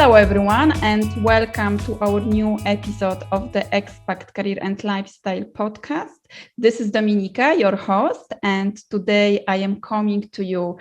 Hello everyone and welcome to our new episode of the Expat Career and Lifestyle podcast. This is Dominika, your host, and today I am coming to you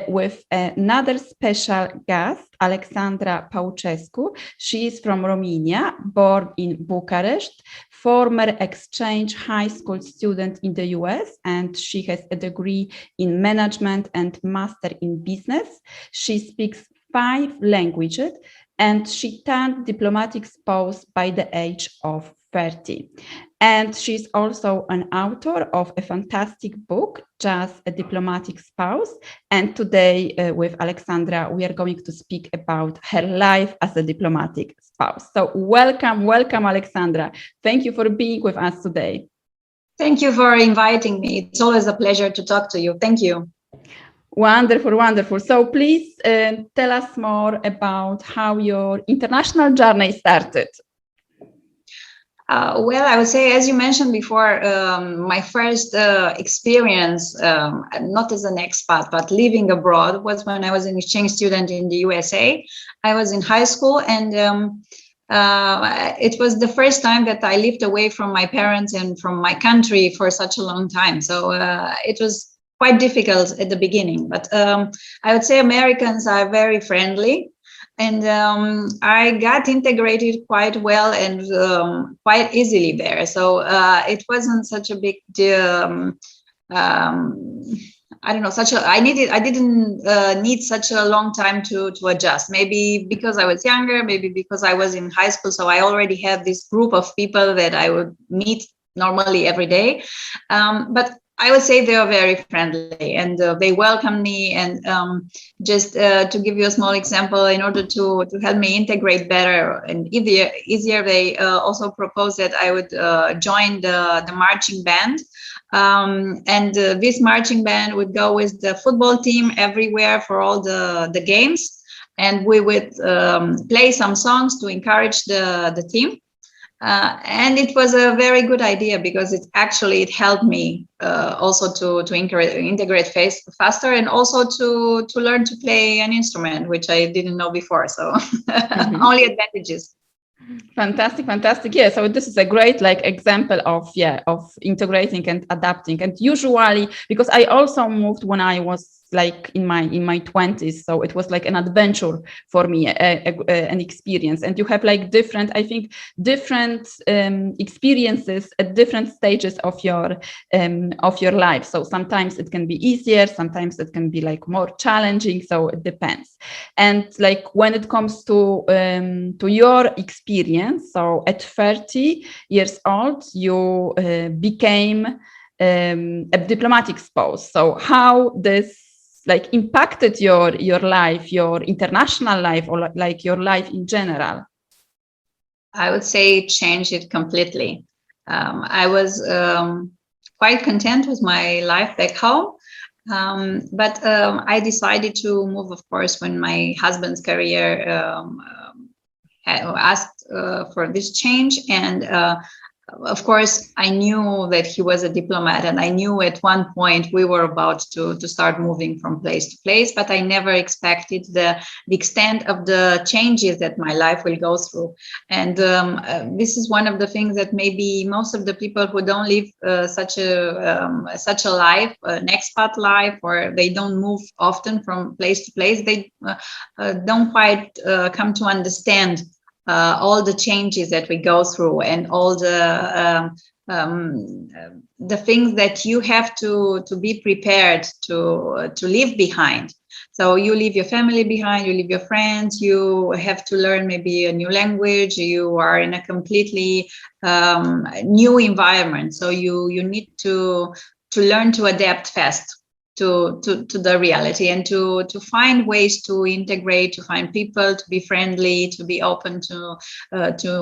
with another special guest, Alexandra Paucescu. She is from Romania, born in Bucharest, former exchange high school student in the US, and she has a degree in management and master in business. She speaks 5 languages, and she turned diplomatic spouse by the age of 30. And she's also an author of a fantastic book, Just a Diplomatic Spouse. And today with Alexandra, we are going to speak about her life as a diplomatic spouse. So welcome, Alexandra. Thank you for being with us today. Thank you for inviting me. It's always a pleasure to talk to you. Thank you. Wonderful. So please tell us more about how your international journey started. Well, I would say, as you mentioned before, my first experience, not as an expat, but living abroad, was when I was an exchange student in the USA. I was in high school, and it was the first time that I lived away from my parents and from my country for such a long time. So it was quite difficult at the beginning, but I would say Americans are very friendly, and I got integrated quite well and quite easily there. So it wasn't such a big I don't know, I didn't need such a long time to adjust. Maybe because I was younger, maybe because I was in high school, so I already had this group of people that I would meet normally every day. But I would say they are very friendly, and they welcome me. And just to give you a small example, in order to help me integrate better and easier, they also proposed that I would join the marching band. And this marching band would go with the football team everywhere for all the games. And we would play some songs to encourage the team. And it was a very good idea because it helped me also to integrate faster, and also to learn to play an instrument, which I didn't know before. So only advantages. Fantastic. Yeah, so this is a great example of integrating and adapting. And usually, because I also moved when I was in my 20s, so it was like an adventure for me, an experience. And you have different experiences at different stages of your life. So sometimes it can be easier, sometimes it can be more challenging. So it depends. And when it comes to your experience, so at 30 years old, you became a diplomatic spouse. So how this impacted your life, your international life, or your life in general? I would say it changed it completely. I was quite content with my life back home. But I decided to move, of course, when my husband's career asked for this change. And of course, I knew that he was a diplomat, and I knew at one point we were about to start moving from place to place, but I never expected the extent of the changes that my life will go through. And this is one of the things that maybe most of the people who don't live such a life, an expat life, or they don't move often from place to place, they don't quite come to understand all the changes that we go through, and all the things that you have to be prepared to leave behind. So you leave your family behind, you leave your friends, you have to learn maybe a new language, you are in a completely new environment. So you need to learn to adapt fast to the reality, and to find ways to integrate, to find people, to be friendly, to be open to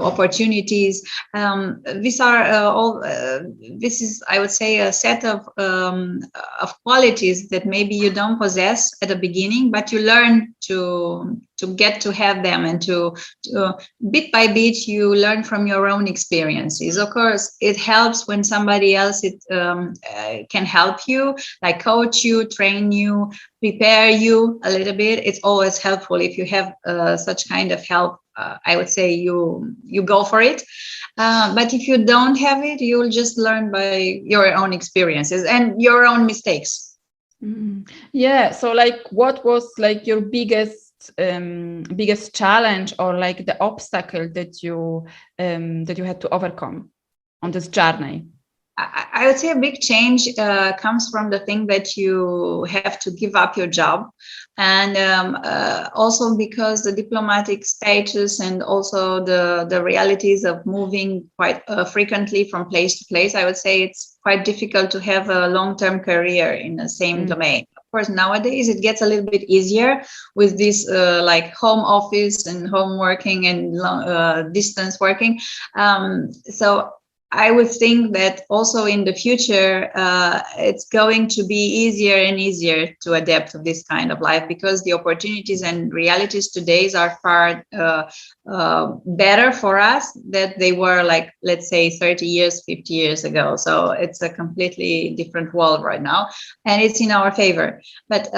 opportunities. These are all. This is, I would say, a set of qualities that maybe you don't possess at the beginning, but you learn to get to have them, and to bit by bit you learn from your own experiences. Of course, it helps when somebody else can help you, like coach you, train you, prepare you a little bit. It's always helpful if you have such kind of help. I would say you go for it. But if you don't have it, you'll just learn by your own experiences and your own mistakes. Yeah. So like, what was like your biggest challenge, or like the obstacle that you had to overcome on this journey? I would say a big change comes from the thing that you have to give up your job, and also because the diplomatic status and also the realities of moving quite frequently from place to place. I would say it's quite difficult to have a long-term career in the same domain. Of course, nowadays it gets a little bit easier with this like home office and home working and distance working. So I would think that also in the future, it's going to be easier and easier to adapt to this kind of life, because the opportunities and realities today are far better for us than they were, like, let's say 30 years, 50 years ago. So it's a completely different world right now, and it's in our favor. But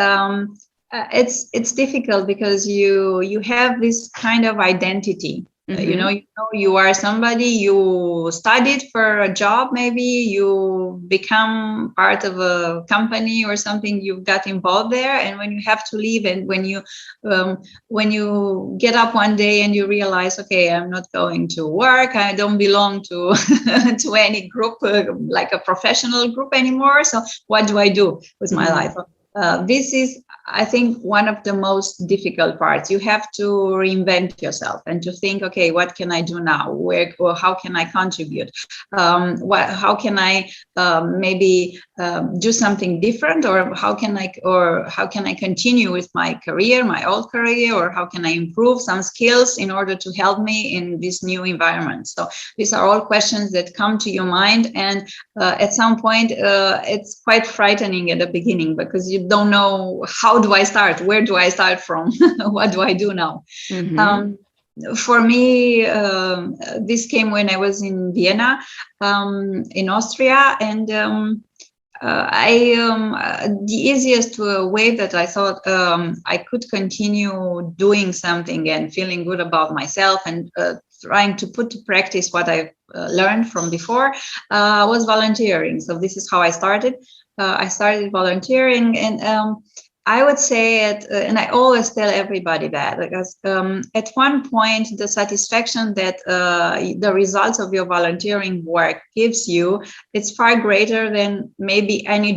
it's difficult because you have this kind of identity. You are somebody, you studied for a job, maybe you become part of a company or something, you got involved there, and when you have to leave, and when you get up one day and you realize, okay, I'm not going to work, I don't belong to to any group, like a professional group anymore, so what do I do with my life? This is, I think, one of the most difficult parts. You have to reinvent yourself and to think, okay, what can I do now? Where, or how can I contribute? How can I maybe do something different, or how can I continue with my career, my old career, or how can I improve some skills in order to help me in this new environment? So these are all questions that come to your mind, and at some point it's quite frightening at the beginning, because you don't know, how do I start? Where do I start from? What do I do now? For me, this came when I was in Vienna, in Austria, and the easiest way that I thought I could continue doing something and feeling good about myself, and trying to put to practice what I learned from before, was volunteering. So this is how I started. I started volunteering, and I would say it, and I always tell everybody that, because at one point, the satisfaction that the results of your volunteering work gives you, it's far greater than maybe any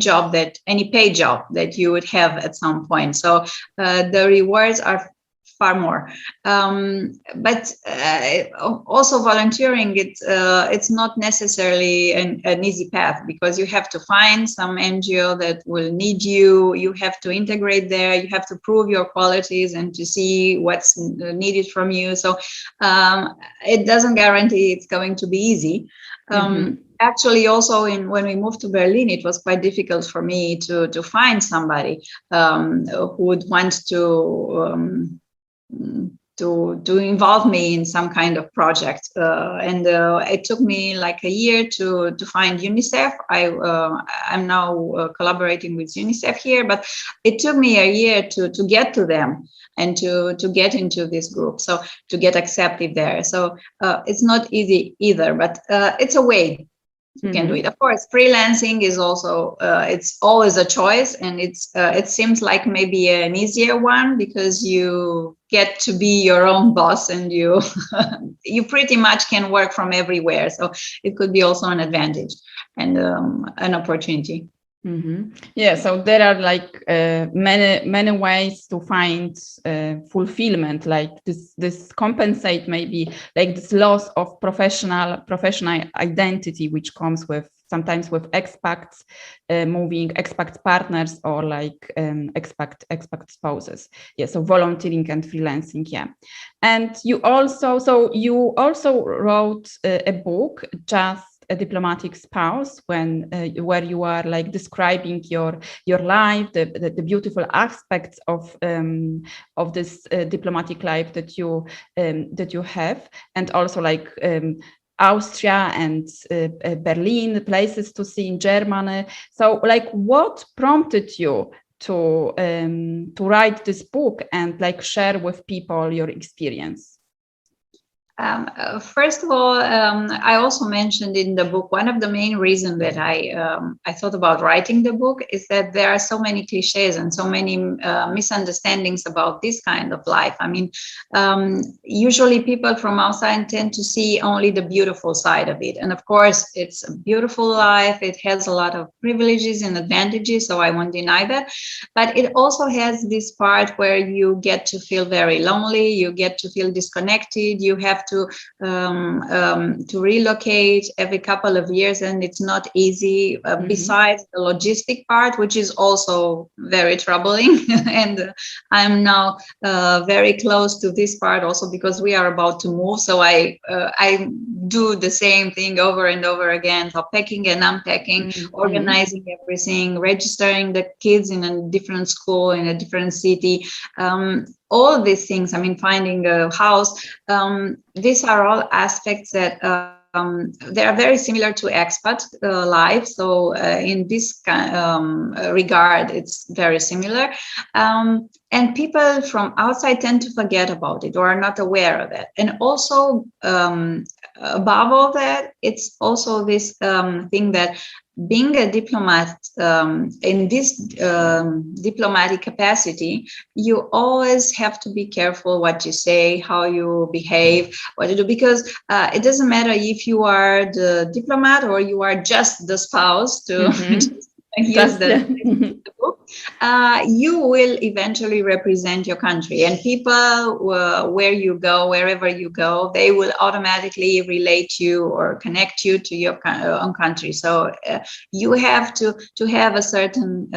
paid job that you would have at some point. So the rewards are far more. But also volunteering, it's not necessarily an easy path, because you have to find some NGO that will need you. You have to integrate there. You have to prove your qualities and to see what's needed from you. So it doesn't guarantee it's going to be easy. Actually, also when we moved to Berlin, it was quite difficult for me to find somebody who would want to involve me in some kind of project, and it took me like a year to find UNICEF. I'm now collaborating with UNICEF here, but it took me a year to get to them and to get into this group, so to get accepted there. So it's not easy either, but it's a way you can do it. Of course, freelancing is also it's always a choice, and it seems like maybe an easier one, because you get to be your own boss, and you you pretty much can work from everywhere. So it could be also an advantage and an opportunity. Yeah, so there are like many ways to find fulfillment, like this compensate maybe like this loss of professional identity, which comes with sometimes with expats moving, expat partners, or like expat spouses. Yeah, so volunteering and freelancing. Yeah, and you also wrote a book just a diplomatic spouse, when where you are like describing your life, the beautiful aspects of this diplomatic life that you have, and also like Austria and Berlin, places to see in Germany. So like, what prompted you to write this book and like share with people your experience? First of all, I also mentioned in the book, one of the main reasons that I thought about writing the book is that there are so many cliches and so many misunderstandings about this kind of life. I mean, usually people from outside tend to see only the beautiful side of it. And of course, it's a beautiful life. It has a lot of privileges and advantages, so I won't deny that. But it also has this part where you get to feel very lonely, you get to feel disconnected, you have to relocate every couple of years, and it's not easy. Besides the logistic part, which is also very troubling, and I'm now very close to this part also because we are about to move. So I do the same thing over and over again. So packing and unpacking, organizing everything, registering the kids in a different school in a different city. All these things, I mean, finding a house, these are all aspects that they are very similar to expat life. So in this regard, it's very similar. And people from outside tend to forget about it or are not aware of it. And also, above all that, it's also this thing that being a diplomat in this diplomatic capacity, you always have to be careful what you say, how you behave, what you do, because it doesn't matter if you are the diplomat or you are just the spouse, to use the book. You will eventually represent your country, and people where you go, wherever you go, they will automatically relate you or connect you to your own country. So you have to have a certain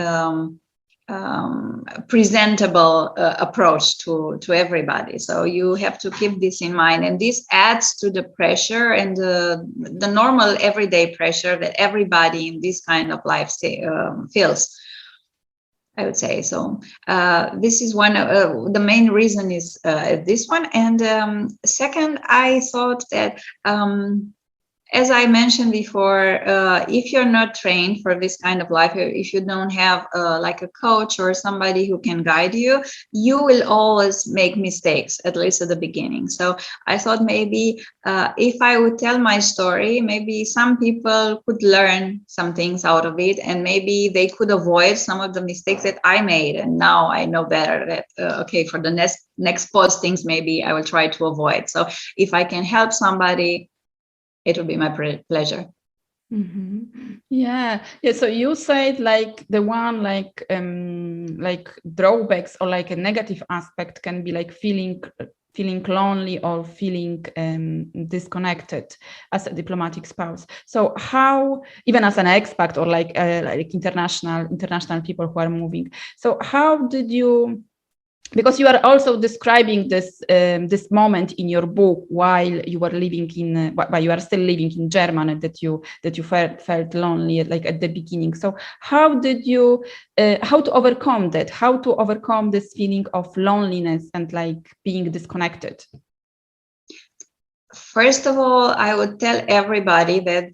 presentable approach to everybody. So you have to keep this in mind, and this adds to the pressure and the normal everyday pressure that everybody in this kind of life feels, I would say. So this is one of the main reason is this one. And second, I thought that as I mentioned before, if you're not trained for this kind of life, if you don't have like a coach or somebody who can guide you, you will always make mistakes, at least at the beginning. So I thought maybe if I would tell my story, maybe some people could learn some things out of it, and maybe they could avoid some of the mistakes that I made. And now I know better that, okay, for the next postings, maybe I will try to avoid. So if I can help somebody, it will be my pleasure. Yeah. So you said like the one like drawbacks or like a negative aspect can be like feeling lonely or feeling disconnected as a diplomatic spouse. So how, even as an expat or like international people who are moving, so how did you, because you are also describing this this moment in your book while you were living in, while you are still living in Germany, that you felt lonely like at the beginning. So how did you, how to overcome that? How to overcome this feeling of loneliness and like being disconnected? First of all, I would tell everybody that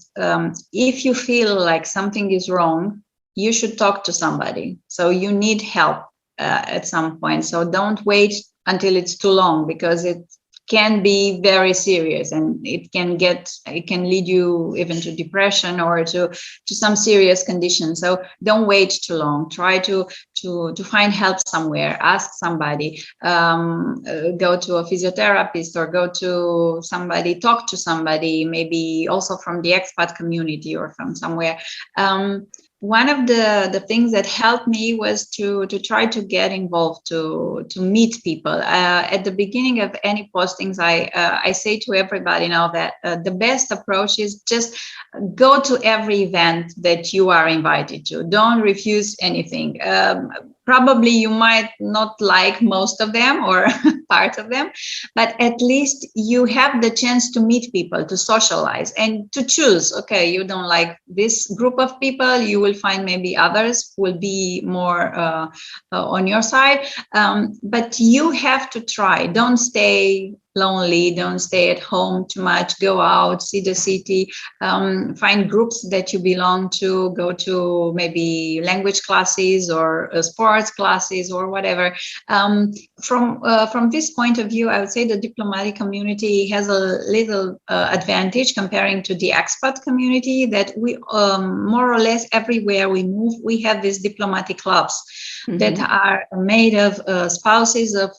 if you feel like something is wrong, you should talk to somebody. So you need help at some point. So don't wait until it's too long, because it can be very serious, and it can lead you even to depression or to some serious conditions. So don't wait too long. Try to find help somewhere. Ask somebody. Go to a physiotherapist or go to somebody. Talk to somebody, maybe also from the expat community or from somewhere. One of the things that helped me was to try to get involved, to meet people. At the beginning of any postings, I say to everybody now that the best approach is just go to every event that you are invited to. Don't refuse anything. probably you might not like most of them or part of them, but at least you have the chance to meet people, to socialize, and to choose. Okay, you don't like this group of people, you will find maybe others will be more on your side. But you have to try. Don't stay lonely, don't stay at home too much, go out, see the city, find groups that you belong to, go to maybe language classes or sports classes or whatever. From this point of view, I would say the diplomatic community has a little advantage comparing to the expat community, that we more or less everywhere we move, we have these diplomatic clubs that are made of spouses of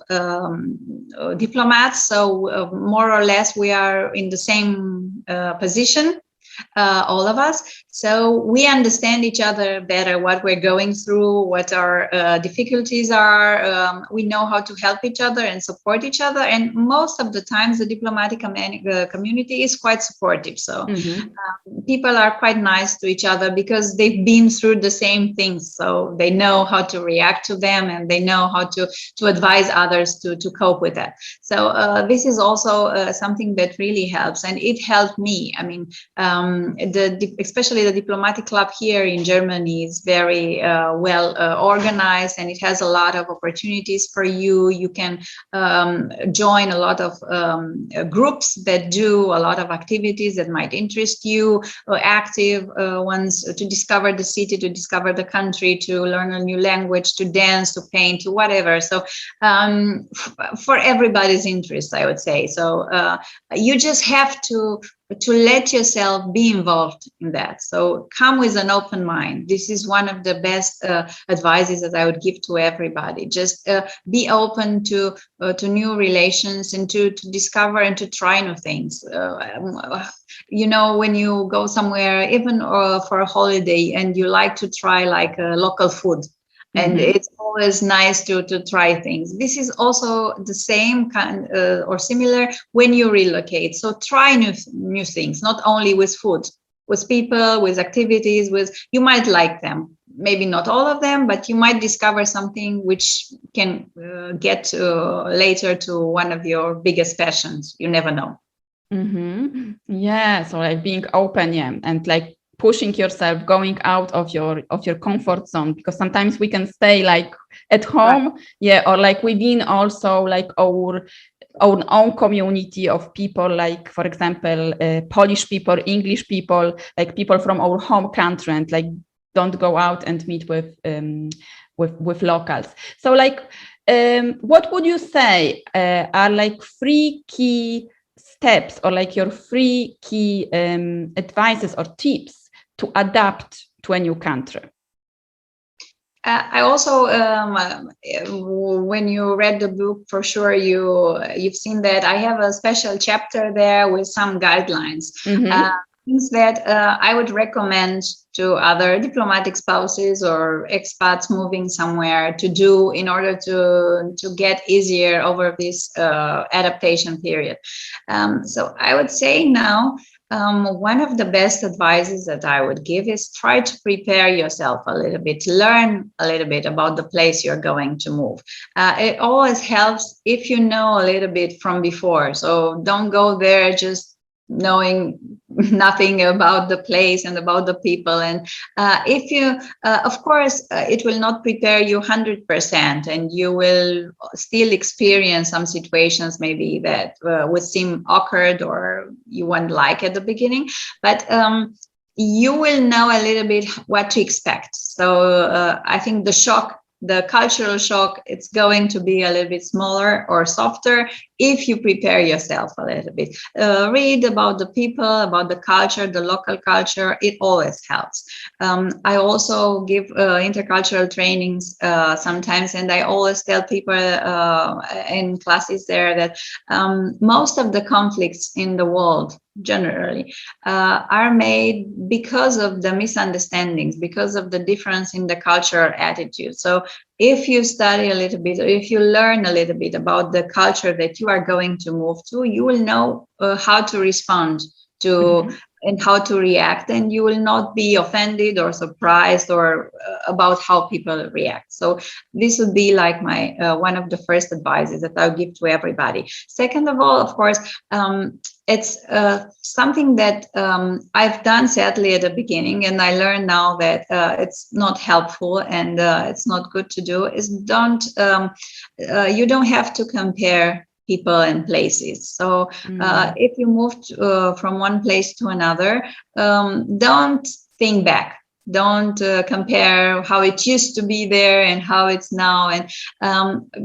diplomats. So more or less we are in the same position, all of us. So we understand each other better, what we're going through, what our difficulties are. We know how to help each other and support each other. And most of the times, the diplomatic community is quite supportive. So people are quite nice to each other because they've been through the same things. So they know how to react to them, and they know how to advise others to cope with that. So this is also something that really helps. And it helped me. I mean, especially the diplomatic club here in Germany is very well organized, and it has a lot of opportunities for you. You can join a lot of groups that do a lot of activities that might interest you, active ones, to discover the city, to discover the country, to learn a new language, to dance, to paint, to whatever. So for everybody's interest, I would say. So you just have to let yourself be involved in that. So come with an open mind. This is one of the best advices that I would give to everybody. Just be open to new relations, and to discover and to try new things. You know, when you go somewhere, even for a holiday, and you like to try like local food, and it's always nice to try things. This is also the same kind or similar when you relocate. So try new things, not only with food, with people, with activities, you might like them. Maybe not all of them, but you might discover something which can get later to one of your biggest passions. You never know. Yeah, so like being open, and like pushing yourself, going out of your comfort zone, because sometimes we can stay like at home, right. Or like within also like our own community of people, like for example Polish people, English people, like people from our home country, and like don't go out and meet with locals. So like what would you say are like 3 key steps, or like your 3 key advices or tips to adapt to a new country? I also, when you read the book, for sure you've seen that I have a special chapter there with some guidelines, things that I would recommend to other diplomatic spouses or expats moving somewhere to do in order to get easier over this adaptation period. So I would say now, one of the best advices that I would give is try to prepare yourself a little bit, learn a little bit about the place you're going to move. It always helps if you know a little bit from before. So don't go there just knowing nothing about the place and about the people. And if you, of course, it will not prepare you 100%, and you will still experience some situations maybe that would seem awkward or you won't like at the beginning, but you will know a little bit what to expect. So I think the cultural shock, it's going to be a little bit smaller or softer if you prepare yourself a little bit. Read about the people, about the culture, the local culture. It always helps. I also give intercultural trainings sometimes, and I always tell people in classes there that most of the conflicts in the world generally are made because of the misunderstandings, because of the difference in the cultural attitude. So if you study a little bit, or if you learn a little bit about the culture that you are going to move to, you will know how to respond to and how to react, and you will not be offended or surprised or about how people react. So this would be like my one of the first advices that I'll give to everybody. Second of all, of course, it's something that I've done sadly at the beginning, and I learned now that it's not helpful and it's not good to do, is you don't have to compare people and places. So if you move from one place to another, don't think back. Don't compare how it used to be there and how it's now. And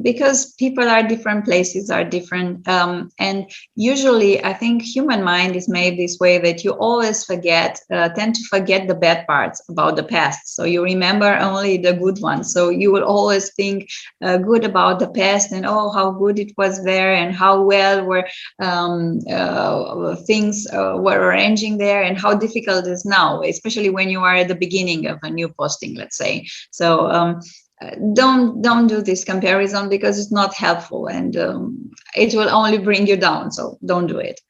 because people are different, places are different. And usually I think human mind is made this way that you always tend to forget the bad parts about the past. So you remember only the good ones. So you will always think good about the past and, oh, how good it was there and how well were things were arranging there and how difficult it is now, especially when you are at the beginning of a new posting, let's say. So don't do this comparison because it's not helpful, and it will only bring you down. So don't do it.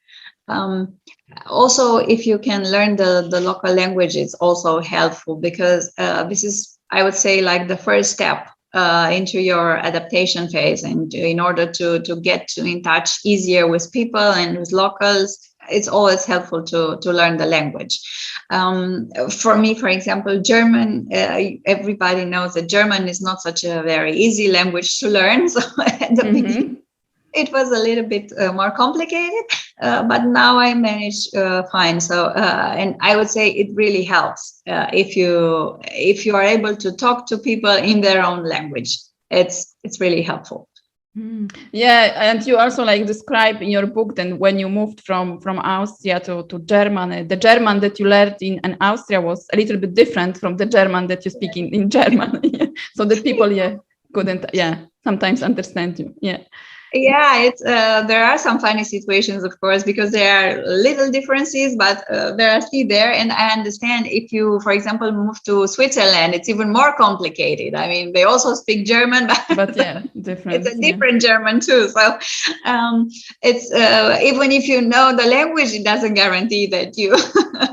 Also, if you can learn the local language, it's also helpful, because this is, I would say, like the first step into your adaptation phase, and in order to get in touch easier with people and with locals, it's always helpful to learn the language. For me, for example, German, everybody knows that German is not such a very easy language to learn. So at the beginning, it was a little bit more complicated, but now I manage fine. So, and I would say it really helps if you are able to talk to people in their own language. It's really helpful. Yeah, and you also like describe in your book then when you moved from Austria to Germany, the German that you learned in Austria was a little bit different from the German that you speak in Germany. So that people couldn't sometimes understand you. Yeah, it's there are some funny situations, of course, because there are little differences, but there are still there. And I understand if you, for example, move to Switzerland, it's even more complicated. I mean, they also speak German, but different. It's a different German too. So it's even if you know the language, it doesn't guarantee that you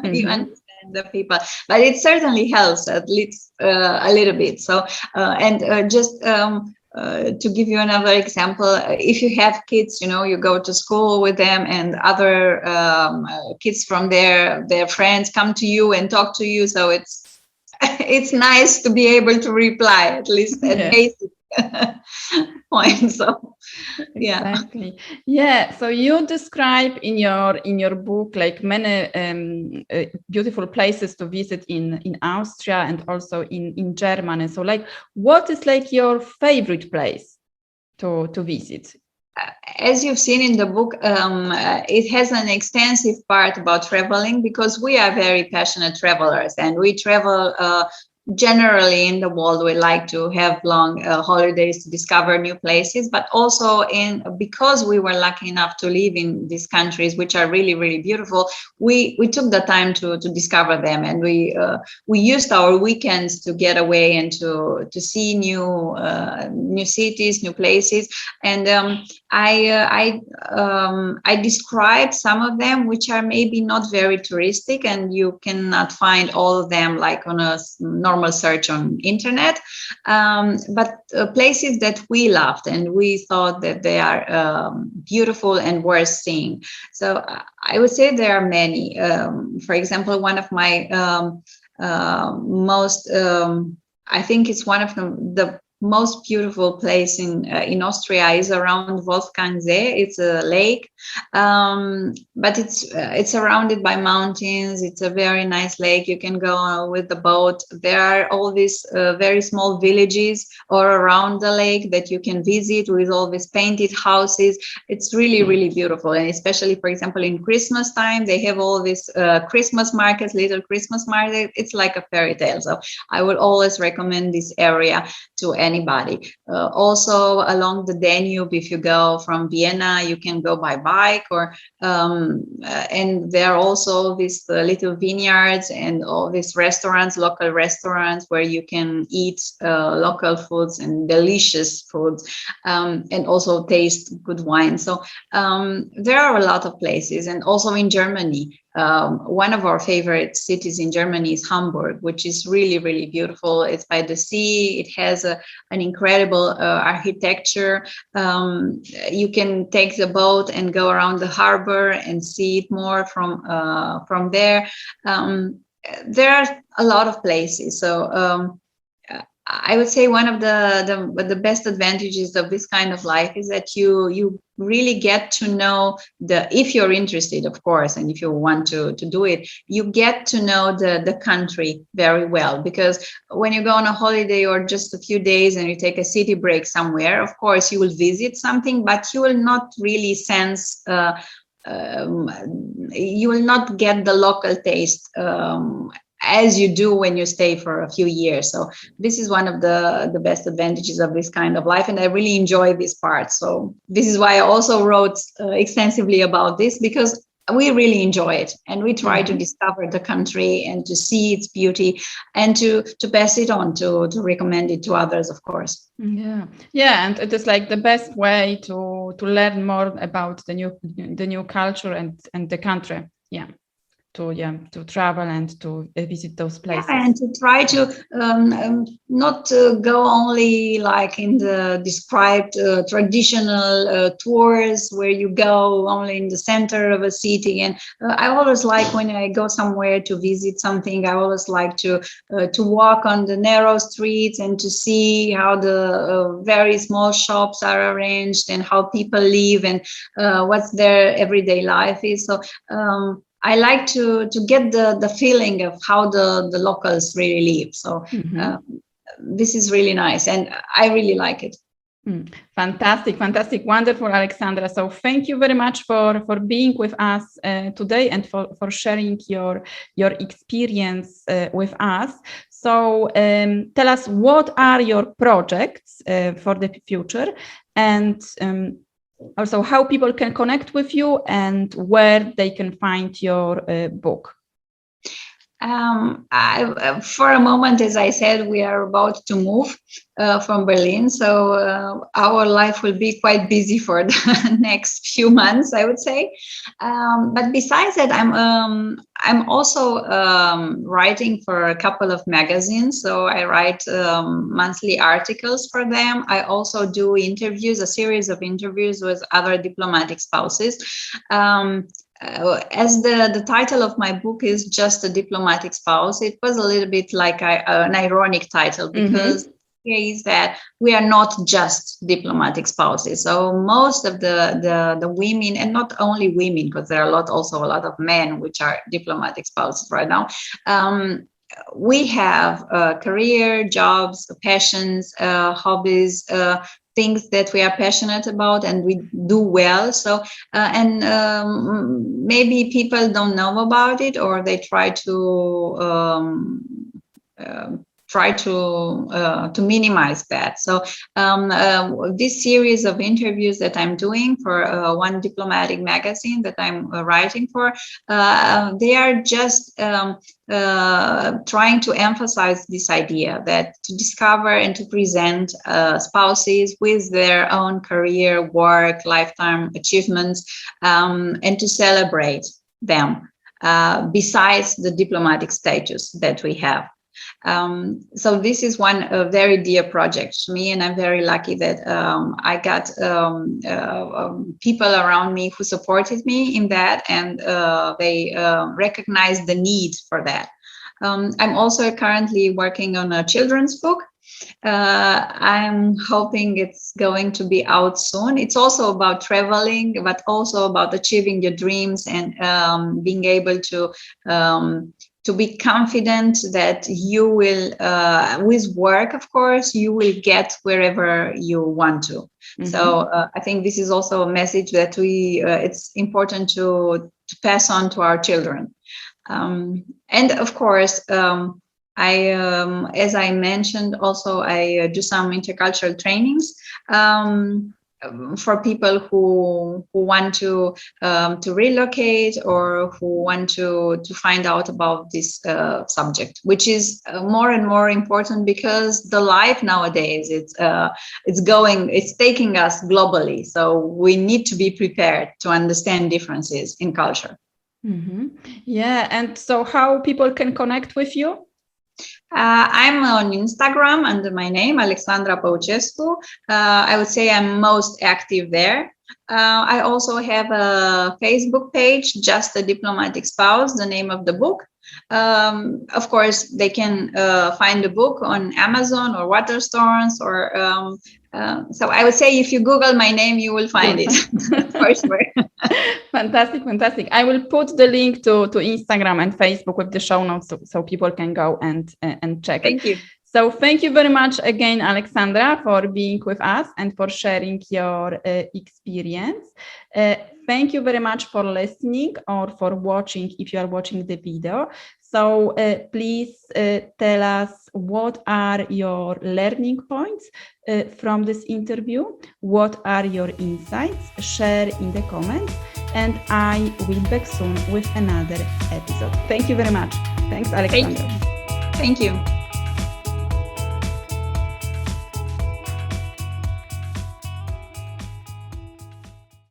you understand the people. But it certainly helps at least a little bit. So just. To give you another example, if you have kids, you go to school with them, and other kids from their friends come to you and talk to you. So it's nice to be able to reply at least at basic point. So exactly. Yeah. So you describe in your book like many beautiful places to visit in Austria and also in Germany. So like, what is like your favorite place to visit? As you've seen in the book, it has an extensive part about traveling, because we are very passionate travelers, and we travel generally in the world. We like to have long holidays to discover new places, but also because we were lucky enough to live in these countries, which are really, really beautiful, we took the time to discover them, and we used our weekends to get away and to see new cities, new places. And I described some of them which are maybe not very touristic, and you cannot find all of them like on a normal search on internet, but places that we loved and we thought that they are beautiful and worth seeing. So I would say there are many. For example, one of my most I think it's one of the most beautiful place in Austria is around Wolfgangsee. It's a lake, but it's surrounded by mountains. It's a very nice lake. You can go with the boat. There are all these very small villages all around the lake that you can visit with all these painted houses. It's really, really beautiful. And especially, for example, in Christmas time, they have all these Christmas markets, little Christmas market. It's like a fairy tale. So I would always recommend this area to anybody. Also along the Danube, if you go from Vienna, you can go by bike, or and there are also these little vineyards and all these restaurants, local restaurants, where you can eat local foods and delicious foods, and also taste good wine. So there are a lot of places. And also in Germany, One of our favorite cities in Germany is Hamburg, which is really, really beautiful. It's by the sea. It has an incredible architecture. You can take the boat and go around the harbor and see it more from there. There are a lot of places. So I would say one of the best advantages of this kind of life is that you really get to know if you're interested, of course, and if you want to do it, you get to know the country very well. Because when you go on a holiday or just a few days and you take a city break somewhere, of course, you will visit something, but you will not really sense you will not get the local taste as you do when you stay for a few years. So this is one of the best advantages of this kind of life, and I really enjoy this part. So this is why I also wrote extensively about this, because we really enjoy it, and we try to discover the country and to see its beauty, and to pass it on, to recommend it to others, of course. Yeah, and it is like the best way to learn more about the new culture and the country. To travel and to visit those places. And to try to not go only like in the described traditional tours where you go only in the center of a city. And I always like, when I go somewhere to visit something, I always like to walk on the narrow streets and to see how the very small shops are arranged and how people live and what's their everyday life is. So I like to get the feeling of how the locals really live. So this is really nice, and I really like it. Fantastic, wonderful, Alexandra. So thank you very much for being with us today and for sharing your experience with us. So tell us, what are your projects for the future, and also how people can connect with you and where they can find your book. For a moment, as I said, we are about to move from Berlin, so our life will be quite busy for the next few months, I would say. But besides that, I'm also writing for a couple of magazines. So I write monthly articles for them. I also do interviews, a series of interviews with other diplomatic spouses. As the title of my book is Just a Diplomatic Spouse, it was a little bit like an ironic title, because is that we are not just diplomatic spouses. So most of the women, and not only women, because there are also a lot of men which are diplomatic spouses right now, we have career, jobs, passions, hobbies, things that we are passionate about and we do well. So maybe people don't know about it, or they try to minimize that. So this series of interviews that I'm doing for one diplomatic magazine that I'm writing for, they are just trying to emphasize this idea that to discover and to present spouses with their own career, work, lifetime achievements, and to celebrate them besides the diplomatic status that we have. So this is one very dear project to me, and I'm very lucky that I got people around me who supported me in that, and they recognized the need for that. I'm also currently working on a children's book. I'm hoping it's going to be out soon. It's also about traveling, but also about achieving your dreams and being able to be confident that you will, with work, of course, you will get wherever you want to. So I think this is also a message that it's important to pass on to our children. And of course, as I mentioned, also I do some intercultural trainings for people who want to relocate, or who want to find out about this subject, which is more and more important, because the life nowadays it's taking us globally. So we need to be prepared to understand differences in culture. Yeah. And so how people can connect with you? I'm on Instagram under my name, Alexandra Paucescu. I would say I'm most active there. I also have a Facebook page, Just a Diplomatic Spouse, the name of the book. Of course, they can find the book on Amazon or Waterstones or so I would say if you Google my name, you will find it for sure. Fantastic. I will put the link to Instagram and Facebook with the show notes so people can go and check it. Thank you. So thank you very much again, Alexandra, for being with us and for sharing your experience. Thank you very much for listening or for watching if you are watching the video. So please tell us what are your learning points from this interview, what are your insights, share in the comments, and I will be back soon with another episode. Thank you very much. Thanks, Alexandra. Thank you.